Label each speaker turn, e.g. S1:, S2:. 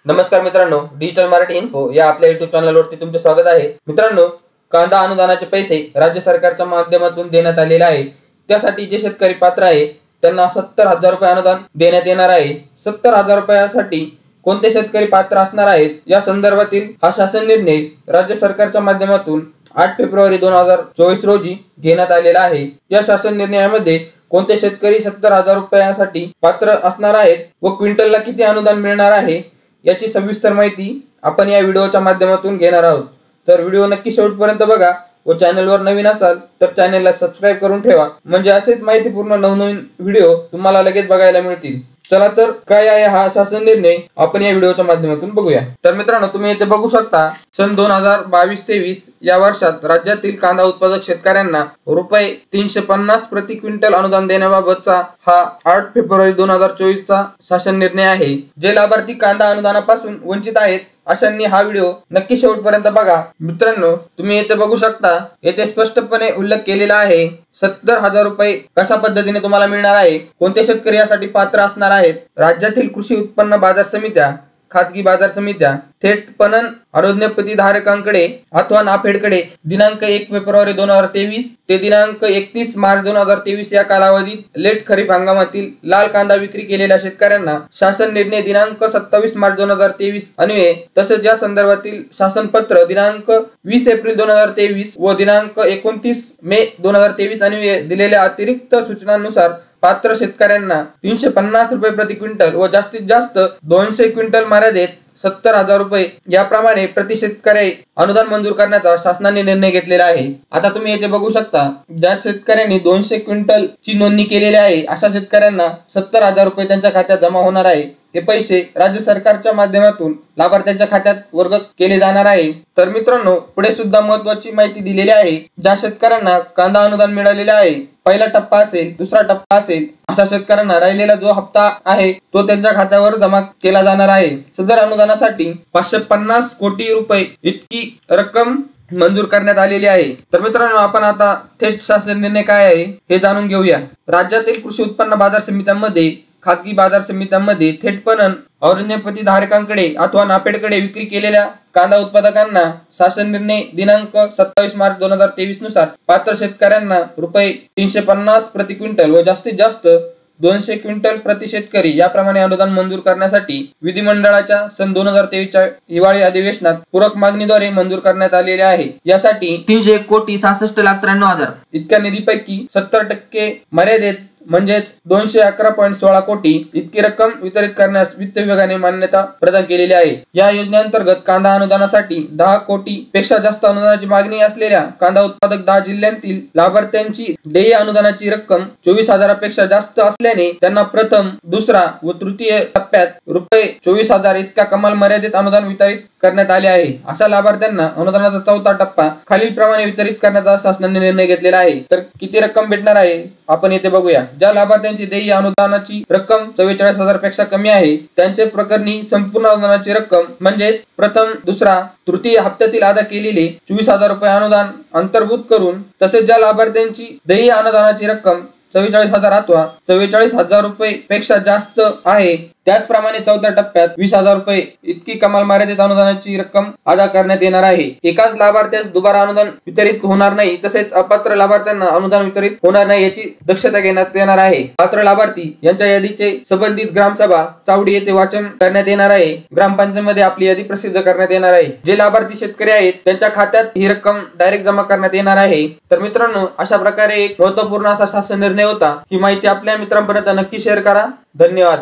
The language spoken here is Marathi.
S1: नमस्कार मित्रांनो, डिजिटल मराठी इन्फो या आपल्या YouTube चॅनलवरती तुमचे स्वागत आहे। मित्रांनो, कांदा अनुदानाचे पैसे राज्य सरकारच्या माध्यमातून देण्यात आलेले आहे। त्यासाठी जे शेतकरी पात्र आहे त्यांना 70,000 रुपये अनुदान देण्यात येणार आहे। 70,000 रुपयासाठी कोणते शेतकरी पात्र असणार आहेत या संदर्भातील हा शासन निर्णय राज्य सरकारच्या माध्यमातून 8 फेब्रुवारी 2024 रोजी घेण्यात आलेला आहे। या शासन निर्णयामध्ये कोणते शेतकरी 70,000 रुपयासाठी पात्र असणार आहेत व क्विंटलला किती अनुदान मिळणार आहे याची सविस्तर माहिती आपण या व्हिडिओच्या माध्यमातून घेणार आहोत। तर व्हिडिओ नक्की शेवटपर्यंत बघा व चॅनलवर नवीन असाल तर चॅनलला सबस्क्राइब करून ठेवा, म्हणजे असेच माहितीपूर्ण नवनवीन व्हिडिओ तुम्हाला लगेच बघायला मिळतील। चला तर काय आहे हा शासन निर्णय आपण या व्हिडिओच्या माध्यमातून बघूया। तर मित्रांनो, तुम्ही इथे बघू शकता सन 2022-23 या वर्षात राज्यातील कांदा उत्पादक शेतकऱ्यांना रुपये 350 प्रति क्विंटल अनुदान देण्याबाबतचा हा 8 फेब्रुवारी 2024 चा शासन निर्णय आहे। जे लाभार्थी कांदा अनुदानापासून वंचित आहेत अशांनी हा व्हिडिओ नक्की शेवटपर्यंत बघा। मित्रांनो, तुम्ही इथे बघू शकता, येथे स्पष्टपणे उल्लेख केलेला आहे 70,000 रुपये कशा पद्धतीने तुम्हाला मिळणार आहे, कोणते शेतकरी यासाठी पात्र असणार आहेत। राज्यातील कृषी उत्पन्न बाजार समित्या, खाजगी बाजार समित्या थेट पणन अनुज्ञापत्री धारकांकडे अथवा नाफेडकडे दिनांक 1 फेब्रुवारी 2023 ते दिनांक 31 मार्च 2023 या कालावधीत लेट खरीप हंगामातील लाल कांदा विक्री केलेल्या शेतकऱ्यांना शासन निर्णय दिनांक 27 मार्च 2023 अन्वये तसेच या संदर्भातील शासन पत्र दिनांक 20 एप्रिल 2023 व दिनांक 29 मे 2023 अन्वये दिलेल्या अतिरिक्त सूचनांनुसार पात्र शेतकऱ्यांना 350 रुपये प्रति क्विंटल व जास्तीत जास्त 200 क्विंटल मर्यादेत 70,000 रुपये याप्रमाणे प्रति शेतकरी अनुदान मंजूर करण्याचा शासनाने निर्णय घेतलेला आहे। आता तुम्ही येथे बघू शकता, ज्या शेतकऱ्यांनी 200 क्विंटल ची नोंदणी केलेली आहे अशा शेतकऱ्यांना 70,000 रुपये त्यांच्या खात्यात जमा होणार आहे। हे पैसे राज्य सरकारच्या माध्यमातून लाभार्थ्यांच्या खात्यात वर्ग केले जाणार आहे। तर मित्रांनो, पुढे सुद्धा महत्त्वाची माहिती दिलेली आहे। ज्या शेतकऱ्यांना कांदा अनुदान मिळालेले आहे, पहिला टप्पा असेल, दुसरा टप्पा असेल, अशा शेतकऱ्यांना राहिलेला जो हप्ता आहे तो त्यांच्या खात्यावर जमा केला जाणार आहे। सदर अनुदानासाठी 550 कोटी रुपये इतकी रक्कम मंजूर करण्यात आलेली आहे। तर मित्रांनो, आपण आता थेट शासन निर्णय काय आहे हे जाणून घेऊया। राज्यातील कृषी उत्पन्न बाजार समित्यांमध्ये, खाजगी बाजार समित्यांमध्ये थेट पणन अनुज्ञापत्री धारकांकडे अथवा नाफेडकडे विक्री केलेल्या कांदा उत्पादकांना शासन निर्णय दिनांक 27 मार्च 2023 नुसार पात्र शेतकऱ्यांना रुपये 350 प्रति क्विंटल व जास्तीत जास्त 200 क्विंटल प्रति शेतकरी याप्रमाणे अनुदान मंजूर करण्यासाठी विधिमंडळाच्या सन 2023 च्या हिवाळी अधिवेशनात पूरक मागणीद्वारे मंजूर करण्यात आलेले आहे। यासाठी 301,66,93,000 इतक्या निधीपैकी 70% मर्यादेत म्हणजेच 211.16 कोटी इतकी रक्कम वितरित करण्यास वित्त विभागाने मान्यता प्रदान केलेली आहे। या योजनेअंतर्गत कांदा अनुदानासाठी 10 कोटी पेक्षा जास्त अनुदानाची मागणी असलेल्या कांदा उत्पादक 10 जिल्ह्यांतील लाभार्थ्यांची देय अनुदानाची रक्कम 24,000 पेक्षा जास्त असल्याने त्यांना प्रथम, दुसरा व तृतीय टप्प्यात रुपये 24,000 इतक्या कमाल मर्यादित अनुदान वितरित करण्यात आले आहे। अशा लाभार्थ्यांना अनुदानाचा चौथा टप्पा खालील प्रमाणे वितरित करण्याचा शासनाने निर्णय घेतलेला आहे। तर किती रक्कम भेटणार आहे आपण येथे बघूया। ज्या लाभार्थ्यांची देय अनुदानाची रक्कम 44,000 पेक्षा कमी आहे त्यांचे प्रकरणी संपूर्ण अनुदानाची रक्कम म्हणजेच प्रथम, दुसरा, तृतीय हप्त्यातील अदा केलेले 24,000 रुपये अनुदान अंतर्भूत करून, तसेच ज्या लाभार्थ्यांची देय अनुदानाची रक्कम 44,000 अथवा 44,000 रुपये पेक्षा जास्त आहे त्याचप्रमाणे चौथ्या टप्प्यात 20,000 रुपये इतकी कमाल मर्यादित अनुदानाची रक्कम अदा करण्यात येणार आहे। एकाच लाभार्थ्यास दुबारा अनुदान वितरित होणार नाही, तसेच अपात्र लाभार्थ्यांना अनुदान वितरित होणार नाही याची दक्षता घेण्यात येणार आहे। पात्र लाभार्थी यांच्या यादीचे संबंधित ग्रामसभा चावडी येथे वाचन करण्यात येणार आहे। ग्रामपंचायतीमध्ये आपली यादी प्रसिद्ध करण्यात येणार आहे। जे लाभार्थी शेतकरी आहेत त्यांच्या खात्यात ही रक्कम डायरेक्ट जमा करण्यात येणार आहे। तर मित्रांनो, अशा प्रकारे एक महत्त्वपूर्ण असा शासन निर्णय होता। ही माहिती आपल्या मित्रांपर्यंत नक्की शेअर करा। धन्यवाद।